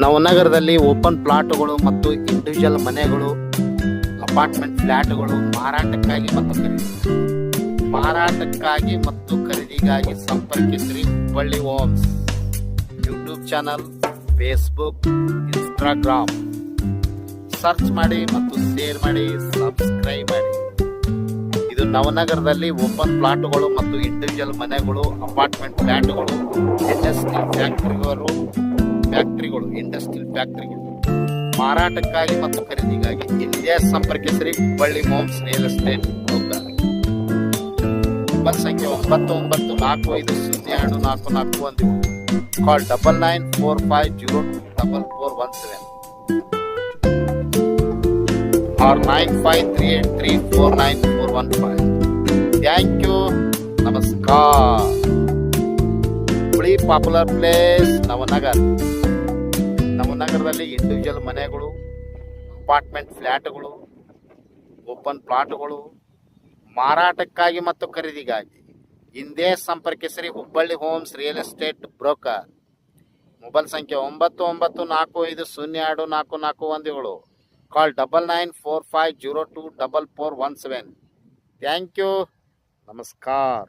ನವನಗರದಲ್ಲಿ open ಪ್ಲಾಟ್ಗಳು ಮತ್ತು individual ಮನೆಗಳು, apartment ಫ್ಲ್ಯಾಟ್ಗಳು ಮಾರಾಟಕ್ಕಾಗಿ ಮತ್ತು ಖರೀದಿಗಾಗಿ ಸಂಪರ್ಕಿಸಿರಿ Hubballi Homes. YouTube channel, Facebook, Instagram search ಮಾಡಿ ಮತ್ತು ಶೇರ್ ಮಾಡಿ, ಸಬ್ಸ್ಕ್ರೈಬ್ ಮಾಡಿ. ಇದು ನವನಗರದಲ್ಲಿ ಓಪನ್ ಪ್ಲಾಟ್ಗಳು ಮತ್ತು ಇಂಡಿವಿಜುವಲ್ ಮನೆಗಳು, ಅಪಾರ್ಟ್ಮೆಂಟ್ ಫ್ಲ್ಯಾಟ್ಗಳು, ಇಂಡಸ್ಟ್ರಿಯಲ್ ಫ್ಯಾಕ್ಟರಿಗಳು ಮಾರಾಟಕ್ಕಾಗಿ ಮತ್ತು ಖರೀದಿಗಾಗಿ ಇಲ್ಲಿಯೇ ಸಂಪರ್ಕಿಸಿರಿ Hubballi Homes real estate broker. Mobile ಸಂಖ್ಯೆ 9945024441. Call 9945024417 or 9538349415. Thank you. ನಮಸ್ಕಾರ. ಹುಬ್ಬಳ್ಳಿ ಪಾಪ್ಯುಲರ್ ಪ್ಲೇಸ್ ನವನಗರದಲ್ಲಿ ಇಂಡಿವಿಜುವಲ್ ಮನೆಗಳು, ಅಪಾರ್ಟ್ಮೆಂಟ್ ಫ್ಲ್ಯಾಟ್ಗಳು, ಓಪನ್ ಪ್ಲಾಟ್ಗಳು ಮಾರಾಟಕ್ಕಾಗಿ ಮತ್ತು ಖರೀದಿಗಾಗಿ ಹಿಂದೆ ಸಂಪರ್ಕಿಸಿರಿ Hubballi Homes real estate broker. Mobile ಸಂಖ್ಯೆ 9945024417. ಕಾಲ್ 9945024417. Thank you. ನಮಸ್ಕಾರ.